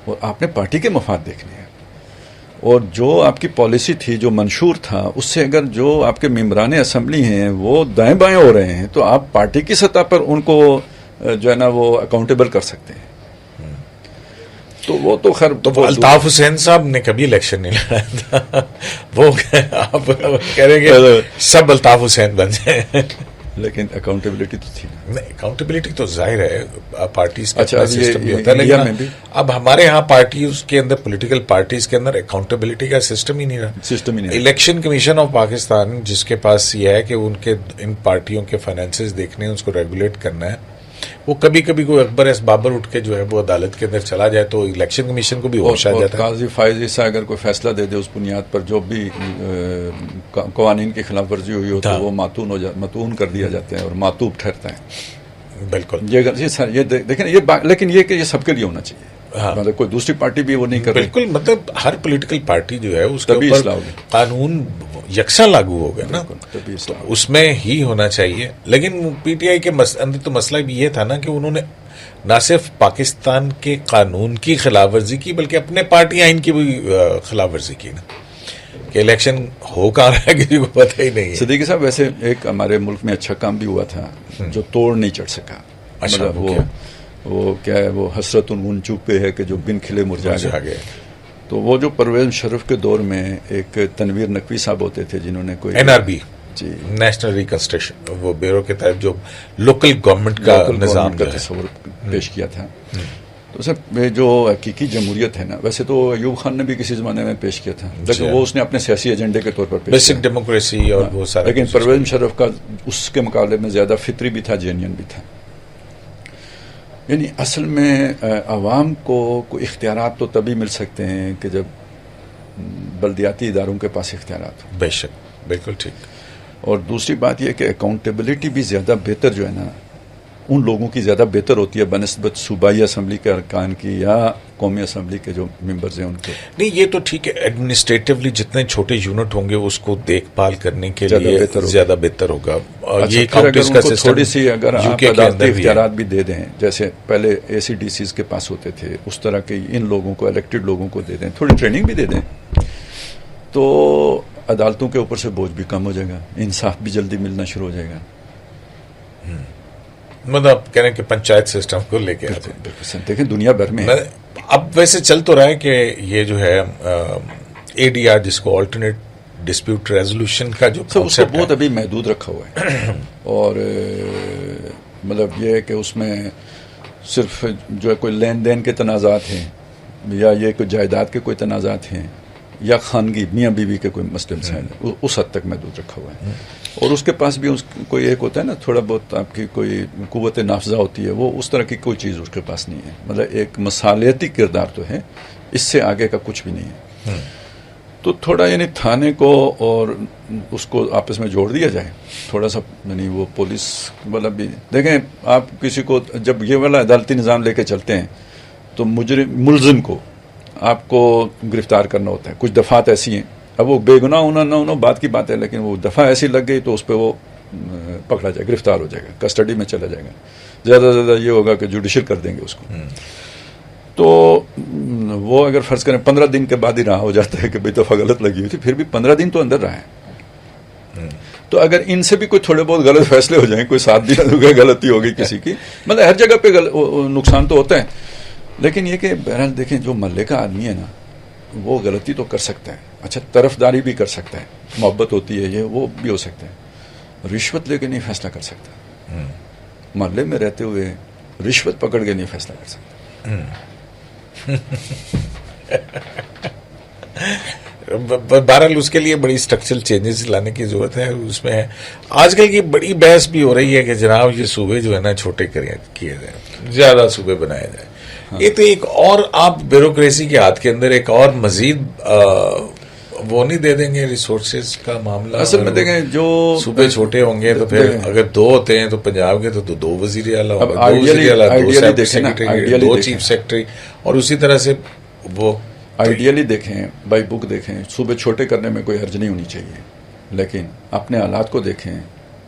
اور آپ نے پارٹی کے مفاد دیکھنے ہیں، اور جو آپ کی پالیسی تھی جو منشور تھا اس سے اگر جو آپ کے ممبران اسمبلی ہیں وہ دائیں بائیں ہو رہے ہیں تو آپ پارٹی کی سطح پر ان کو جو ہے نا وہ اکاؤنٹیبل کر سکتے ہیں۔ تو وہ تو خیر تو الطاف حسین صاحب نے کبھی الیکشن نہیں لڑایا تھا، وہ آپ کہہ رہے کہ سب الطاف حسین بن جائیں، لیکن اکاؤنٹیبلٹی تو تھی نا۔ اکاؤنٹیبلٹی تو ظاہر ہے پارٹیز کا اچھا سسٹم بھی ہوتا ہے، لیکن اب ہمارے ہاں پارٹیز کے اندر پولیٹیکل پارٹیز کے اندر اکاؤنٹیبلٹی کا سسٹم ہی نہیں رہا۔ الیکشن کمیشن آف پاکستان جس کے پاس یہ ہے کہ ان کے ان پارٹیوں کے فائنینسز دیکھنے ہیں، اس کو ریگولیٹ کرنا ہے، وہ کبھی کبھی کوئی اکبر ایس بابر اٹھ کے جو ہے وہ عدالت کے اندر چلا جائے تو الیکشن کمیشن کو بھی ہوش آ جاتا ہے۔ قاضی فائز عیسیٰ اگر کوئی فیصلہ دے دے اس بنیاد پر جو بھی قوانین کی خلاف ورزی ہوئی ہو تو وہ متون کر دیا جاتا ہے اور معطوب ٹھہرتا ہے۔ بالکل یہ دیکھیں لیکن یہ کہ یہ سب کے لیے ہونا چاہیے، مطلب کوئی دوسری پارٹی بھی وہ نہیں کر رہی۔ بالکل، مطلب ہر پولیٹیکل پارٹی جو ہے اس کے اوپر قانون یکساں لاگو ہوگا نا، اس میں ہی ہونا چاہیے۔ لیکن پی ٹی آئی کے اندر تو مسئلہ بھی یہ تھا نا کہ انہوں نے نہ صرف پاکستان کے قانون کی خلاف ورزی کی بلکہ اپنے پارٹی آئین کی بھی خلاف ورزی کی نا، کہ الیکشن ہو کہاں رہا ہے کسی کو پتہ ہی نہیں ہے۔ صدیقی صاحب ویسے ایک ہمارے ملک میں اچھا کام بھی ہوا تھا جو توڑ نہیں چڑھ سکا، مطلب وہ کیا ہے، وہ حسرت ان چوپے ہے کہ جو بن کھلے مرجھا گئے۔ تو وہ جو پرویز مشرف کے دور میں ایک تنویر نقوی صاحب ہوتے تھے جنہوں نے کوئی NRB جی نیشنل ریکنسٹرکشن وہ بیورو کے تحت جو لوکل گورنمنٹ کا نظام کا تصور پیش کیا تھا، تو سر جو حقیقی جمہوریت ہے نا، ویسے تو ایوب خان نے بھی کسی زمانے میں پیش کیا تھا لیکن وہ اس نے اپنے سیاسی ایجنڈے کے طور پر پیش بیسک ڈیموکریسی اور وہ سارا، لیکن پرویز مشرف کا اس کے مقابلے میں زیادہ فطری بھی تھا، جینین بھی تھا۔ یعنی اصل میں عوام کو کوئی اختیارات تو تبھی مل سکتے ہیں کہ جب بلدیاتی اداروں کے پاس اختیارات ہوں. بے شک, بالکل ٹھیک. اور دوسری بات یہ کہ اکاؤنٹیبلٹی بھی زیادہ بہتر جو ہے نا ان لوگوں کی زیادہ بہتر ہوتی ہے بنسبت صوبائی اسمبلی کے ارکان کی یا قومی اسمبلی کے جو ممبرز ہیں ان کے. نہیں یہ تو ٹھیک ہے, ایڈمنسٹریٹولی جتنے چھوٹے یونٹ ہوں گے اس کو دیکھ بھال کرنے کے لیے زیادہ بہتر ہوگا. یہ کاؤنٹیز کا سسٹم تھوڑی سی اگر آپ عدالتی اختیارات بھی دے دیں, جیسے پہلے اے سی ڈی سیز کے پاس ہوتے تھے, اس طرح کے ان لوگوں کو, الیکٹڈ لوگوں کو دے دیں, تھوڑی ٹریننگ بھی دے دیں, تو عدالتوں کے اوپر سے بوجھ بھی کم ہو جائے گا, انصاف بھی جلدی ملنا شروع ہو جائے گا. مطلب آپ کہہ رہے ہیں کہ پنچایت سسٹم کو لے کے آتے ہیں. بالکل دیکھیں دنیا بھر میں اب ویسے چل تو رہا ہے کہ یہ جو ہے اے ڈی آر جس کو آلٹرنیٹ ڈسپیوٹ ریزولوشن کا جو اس کو بہت ابھی محدود رکھا ہوا ہے. اور مطلب یہ ہے کہ اس میں صرف جو ہے کوئی لین دین کے تنازعات ہیں یا یہ کوئی جائیداد کے کوئی تنازعات ہیں یا خانگی میاں بیوی کے کوئی مسئلے مسائل اس حد تک محدود رکھا ہوا ہے. اور اس کے پاس بھی کوئی ایک ہوتا ہے نا تھوڑا بہت آپ کی کوئی قوت نافذہ ہوتی ہے, وہ اس طرح کی کوئی چیز اس کے پاس نہیں ہے. مطلب ایک مصالحتی کردار تو ہے, اس سے آگے کا کچھ بھی نہیں ہے. تو تھوڑا یعنی تھانے کو اور اس کو آپس میں جوڑ دیا جائے تھوڑا سا. یعنی وہ پولیس والا بھی دیکھیں, آپ کسی کو جب یہ والا عدالتی نظام لے کے چلتے ہیں تو ملزم کو آپ کو گرفتار کرنا ہوتا ہے. کچھ دفعات ایسی ہیں, اب وہ بے گناہ ہونا نہ ہونا بات کی بات ہے, لیکن وہ دفعہ ایسی لگ گئی تو اس پہ وہ پکڑا جائے, گرفتار ہو جائے گا, کسٹڈی میں چلا جائے گا. زیادہ سے زیادہ یہ ہوگا کہ جوڈیشل کر دیں گے اس کو. تو وہ اگر فرض کریں 15 دن کے بعد ہی رہا ہو جاتا ہے کہ بھئی دفعہ غلط لگی ہوئی تھی, پھر بھی 15 دن تو اندر رہا ہے. تو اگر ان سے بھی کوئی تھوڑے بہت غلط فیصلے ہو جائیں, کوئی 7 دن ہو گئے, غلطی ہو گئی کسی کی, مطلب ہر جگہ پہ نقصان تو ہوتا ہے, لیکن یہ کہ بہرحال دیکھیں جو محلے کا آدمی ہے نا وہ غلطی تو کر سکتا ہے, اچھا طرفداری بھی کر سکتا ہے, محبت ہوتی ہے یہ وہ بھی ہو سکتا ہے, رشوت لے کے نہیں فیصلہ کر سکتا. محلے میں رہتے ہوئے رشوت پکڑ کے نہیں فیصلہ کر سکتا. بہرحال اس کے لیے بڑی اسٹرکچرل چینجز لانے کی ضرورت ہے. اس میں آج کل کی بڑی بحث بھی ہو رہی ہے کہ جناب یہ صوبے جو ہے نا چھوٹے کیے جائیں, زیادہ صوبے بنائے جائیں. یہ تو ایک اور آپ بیوروکریسی کے ہاتھ کے اندر ایک اور مزید وہ نہیں دے دیں گے ریسورسز کا معاملہ. اصل میں دیکھیں جو صوبے چھوٹے ہوں گے تو پھر اگر 2 ہوتے ہیں تو پنجاب کے تو 2 وزیر اعلیٰ ہوں گے, 2 وزیر اعلیٰ, 2 سیکرٹری, 2 چیف سیکرٹری, اور اسی طرح سے وہ آئیڈیلی دیکھیں, بائی بک دیکھیں, صوبے چھوٹے کرنے میں کوئی حرج نہیں ہونی چاہیے, لیکن اپنے حالات کو دیکھیں,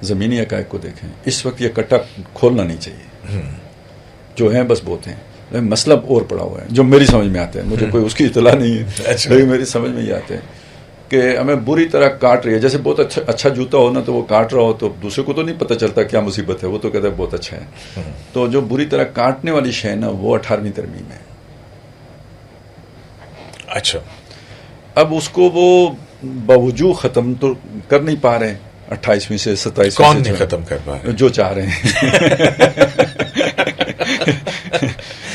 زمینی حقائق کو دیکھیں. اس وقت یہ کٹا کھولنا نہیں چاہیے, جو ہیں بس بہت ہیں. مسئلہ اور پڑا ہوا ہے جو میری سمجھ میں آتا ہے, مجھے کوئی اس کی اطلاع نہیں ہے, لیکن میری سمجھ میں یہ آتا ہے کہ ہمیں بری طرح کاٹ رہی ہے. جیسے بہت اچھا جوتا ہو نا تو وہ کاٹ رہا ہو تو دوسرے کو تو نہیں پتہ چلتا کیا مصیبت ہے, وہ تو کہتا ہے بہت اچھا ہے. تو جو بری طرح کاٹنے والی شے نا وہ 18ویں ترمیم ہے. اچھا, اب اس کو وہ باوجود ختم تو کر نہیں پا رہے, 28ویں سے 27ویں کون نہیں ختم کر پا رہے, جو چاہ رہے ہیں.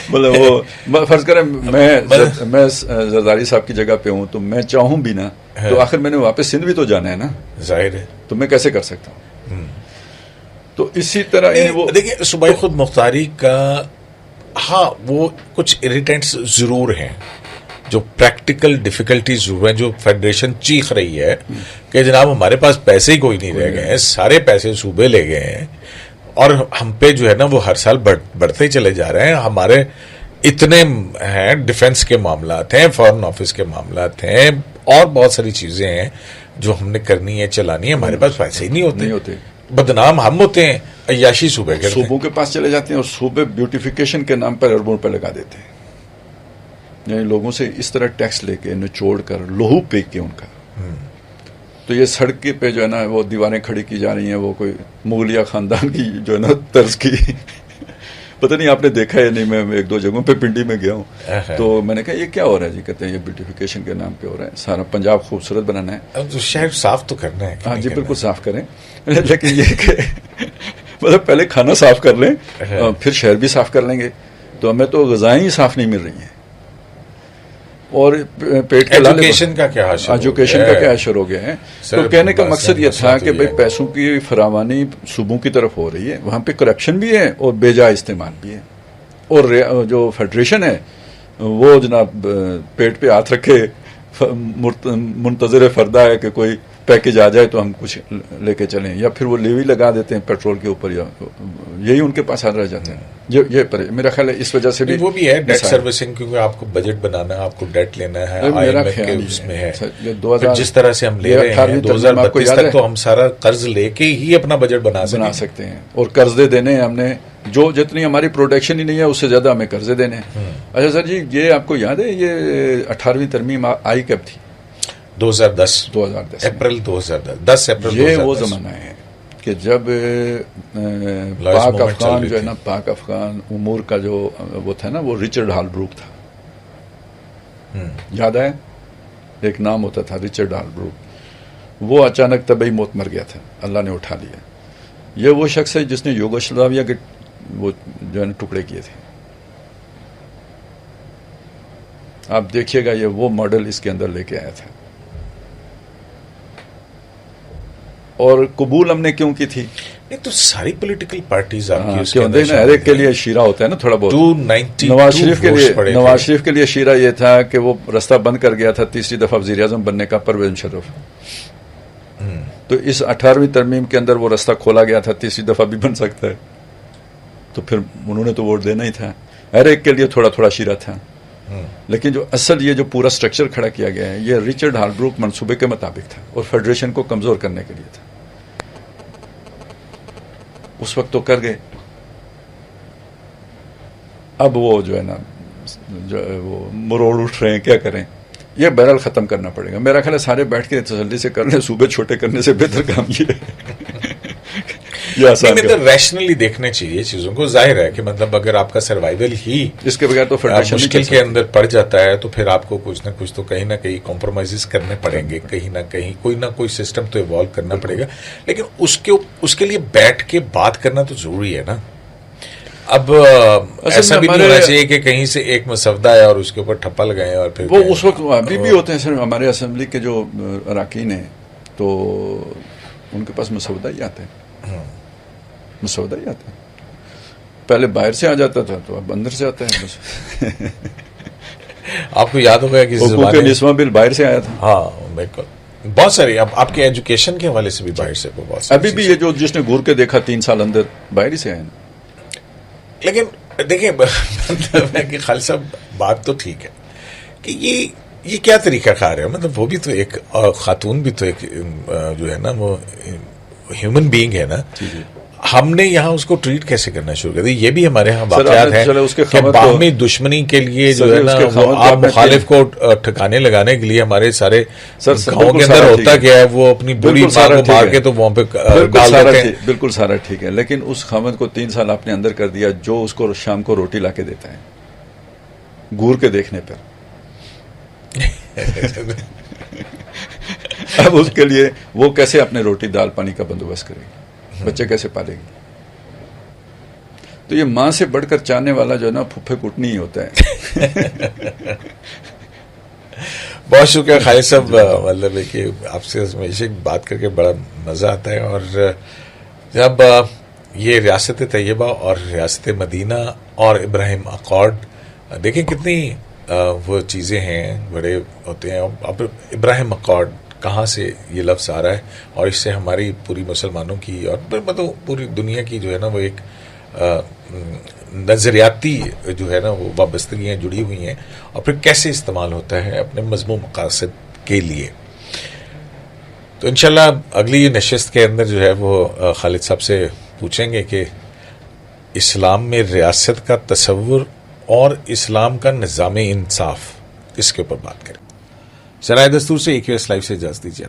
مطلب وہ فرض کریں میں زرداری صاحب کی جگہ پہ ہوں تو میں چاہوں بھی نا تو آخر میں نے واپس سندھ بھی تو جانا ہے نا, ظاہر ہے, تو میں کیسے کر سکتا ہوں. تو اسی طرح دیکھیں صوبائی خود مختاری کا ہاں وہ کچھ اریٹینٹس ضرور ہیں, جو پریکٹیکل ڈیفیکلٹیز ضرور ہیں, جو فیڈریشن چیخ رہی ہے کہ جناب ہمارے پاس پیسے ہی کوئی نہیں رہ گئے ہیں, سارے پیسے صوبے لے گئے ہیں اور ہم پہ جو ہے نا وہ ہر سال بڑھتے چلے جا رہے ہیں. ہمارے اتنے ہیں, ڈیفنس کے معاملات ہیں, فارن آفس کے معاملات ہیں, اور بہت ساری چیزیں ہیں جو ہم نے کرنی ہے, چلانی ہے, ہمارے پاس پیسے ہی نہیں ہوتے. بدنام ہم ہوتے ہیں, عیاشی صوبے کے صوبوں کے پاس چلے جاتے ہیں اور صوبے بیوٹیفیکیشن کے نام پر اربوں روپے لگا دیتے ہیں. یعنی لوگوں سے اس طرح ٹیکس لے کے نچوڑ کر لہو پھینک کے ان کا, تو یہ سڑک پہ جو ہے نا وہ دیواریں کھڑی کی جا رہی ہیں, وہ کوئی مغلیہ خاندان کی جو ہے نا طرز کی. پتہ نہیں آپ نے دیکھا ہے نہیں, میں 1-2 جگہوں پہ پنڈی میں گیا ہوں تو میں نے کہا یہ کیا ہو رہا ہے جی, کہتے ہیں یہ بیوٹیفیکیشن کے نام پہ ہو رہا ہے, سارا پنجاب خوبصورت بنانا ہے. تو شہر صاف تو کرنا ہے. ہاں جی بالکل صاف کریں, لیکن یہ کہ مطلب پہلے کھانا صاف کر لیں پھر شہر بھی صاف کر لیں گے, تو ہمیں تو غذائیں ہی صاف نہیں مل رہی ہیں. اور پیٹ کے ایجوکیشن کا کیا حشر ہو گیا ہے. تو کہنے کا مقصد یہ تھا کہ بھئی پیسوں کی فراوانی صوبوں کی طرف ہو رہی ہے, وہاں پہ کرپشن بھی ہے اور بے جا استعمال بھی ہے. اور جو فیڈریشن ہے وہ جناب پیٹ پہ ہاتھ رکھے منتظر فردا ہے کہ کوئی پیکج آ جائے تو ہم کچھ لے کے چلیں، یا پھر وہ لیوی لگا دیتے ہیں پیٹرول کے اوپر، یا یہی ان کے پاس حال رہ جاتے ہیں. یہ میرا خیال ہے اس وجہ سے بھی وہ بھی ہے ڈیٹ سروسنگ، کیونکہ آپ کو بجٹ بنانا ہے، آپ کو ڈیٹ لینا ہے، میرا IMF کے خیال اس میں ہے. پھر جس طرح سے ہم لے رہے ہیں 2032 تک تو ہم سارا قرض لے کے ہی اپنا بجٹ بنا سکتے ہیں، اور قرضے دینے ہیں ہم نے، جو جتنی ہماری پروڈکشن ہی نہیں ہے اس سے زیادہ ہمیں قرضے دینے ہیں. اچھا سر جی، یہ آپ کو یاد ہے یہ 18ویں ترمیم آئی کب تھی؟ 2010 اپریل 10 اپریل. یہ وہ زمانہ ہے کہ جب پاک افغان جو ہے نا، پاک افغان امور کا جو وہ تھا نا، وہ رچرڈ ہالبروک تھا. یاد ہے؟ ایک نام ہوتا تھا رچرڈ ہالبروک. وہ اچانک طبعی موت مر گیا تھا، اللہ نے اٹھا لیا. یہ وہ شخص ہے جس نے یوگوسلاویا کے وہ جو ہے نا ٹکڑے کیے تھے. آپ دیکھیے گا یہ وہ ماڈل اس کے اندر لے کے آیا تھا. اور قبول ہم نے کیوں کی تھی؟ نہیں تو ساری پولیٹیکل پارٹیز آپ کی اس کے اندر ہر ایک کے لیے شیرہ ہوتا ہے نا تھوڑا بہت. 292 نواز شریف کے لیے شیرہ یہ تھا کہ وہ راستہ بند کر گیا تھا تیسری دفعہ وزیر اعظم بننے کا، پرویز مشرف. تو اس 18ویں ترمیم کے اندر وہ راستہ کھولا گیا تھا، تیسری دفعہ بھی بن سکتا ہے. تو پھر انہوں نے تو ووٹ دینا ہی تھا. ہر ایک کے لیے تھوڑا تھوڑا شیرہ تھا. لیکن جو اصل یہ جو پورا سٹرکچر کھڑا کیا گیا ہے، یہ رچرڈ ہالبروک منصوبے کے مطابق تھا اور فیڈریشن کو کمزور کرنے کے لیے تھا. اس وقت تو کر گئے. اب وہ جو ہے نا وہ مروڑ اٹھ رہے ہیں، کیا کریں؟ یہ بہرحال ختم کرنا پڑے گا. میرا خیال ہے سارے بیٹھ کے تسلی سے کر لیں، صوبے چھوٹے کرنے سے بہتر کام یہ مطلب ریشنلی دیکھنے چاہیے چیزوں کو. ظاہر ہے کہ مطلب اگر آپ کا سروائیول ہی اس کے بغیر تو مشکل کے اندر پڑ جاتا ہے تو پھر آپ کو کچھ نہ کچھ تو کہیں نہ کہیں کمپرومائزز کرنے پڑیں گے، کہیں نہ کہیں کوئی نہ کوئی سسٹم تو ایوالو کرنا پڑے گا. لیکن اس کے لیے بیٹھ کے بات کرنا تو ضروری ہے نا. اب ایسا بھی نہیں ہونا چاہیے کہ کہیں سے ایک مسودہ ہے اور اس کے اوپر ٹھپا لگائیں اور پھر وہ اس وقت ابھی بھی ہوتے ہیں سر. ہمارے اسمبلی کے جو اراکین ہیں تو ان کے پاس مسودہ ہی آتے ہیں، مسودہ ہی آتا ہے. پہلے باہر سے آ جاتا تھا تو اب اندر سے آتا ہے بس. آپ کو یاد ہوگا کہ حقوق نسواں بل باہر سے آیا تھا. ہاں بالکل، بہت ساری. اب آپ کے ایجوکیشن کے حوالے سے بھی باہر سے بہت ساری. ابھی بھی یہ جو جس نے گور کے دیکھا 3 سال اندر باہر ہی سے آئے. لیکن دیکھیں مطلب ہے کہ خالد صاحب بات تو ٹھیک ہے کہ یہ کیا طریقہ کار ہے. مطلب وہ بھی تو ایک خاتون بھی تو ایک جو ہے نا وہ ہیومن بینگ ہے نا. ہم نے یہاں اس کو ٹریٹ کیسے کرنا شروع کر دیا. یہ بھی ہمارے یہاں واقعات ہیں کہ باہمی دشمنی کے لیے جو ہے نا آپ مخالف کو ٹھکانے لگانے کے لیے ہمارے سارے گاؤں کے اندر ہوتا کیا ہے، وہ اپنی بڑی ماں کو مار کے تو وہاں پہ ڈال دیتے ہیں. بالکل سارا ٹھیک ہے، لیکن اس خامد کو 3 سال آپ نے اندر کر دیا جو اس کو شام کو روٹی لا کے دیتا ہے گور کے دیکھنے پر. اب اس کے لیے وہ کیسے اپنے روٹی دال پانی کا بندوبست کرے گی، بچے کیسے پالے گی؟ تو یہ ماں سے بڑھ کر چاہنے والا جو ہے نا پھپھے کٹنی ہی ہوتا ہے. بہت شکریہ خالد صاحب. مطلب ہے کہ آپ سے ہمیشہ بات کر کے بڑا مزہ آتا ہے. اور جب یہ ریاست طیبہ اور ریاست مدینہ اور ابراہیم اکارڈ دیکھیں کتنی وہ چیزیں ہیں، بڑے ہوتے ہیں. اب ابراہیم اکارڈ کہاں سے یہ لفظ آ رہا ہے، اور اس سے ہماری پوری مسلمانوں کی اور مطلب پوری دنیا کی جو ہے نا وہ ایک نظریاتی جو ہے نا وہ وابستگیاں جڑی ہوئی ہیں، اور پھر کیسے استعمال ہوتا ہے اپنے مذموم مقاصد کے لیے. تو انشاءاللہ اگلی نشست کے اندر جو ہے وہ خالد صاحب سے پوچھیں گے کہ اسلام میں ریاست کا تصور اور اسلام کا نظام انصاف، اس کے اوپر بات کریں. شرائع دستور سے EQS لائیو سے اجازت دیجیے.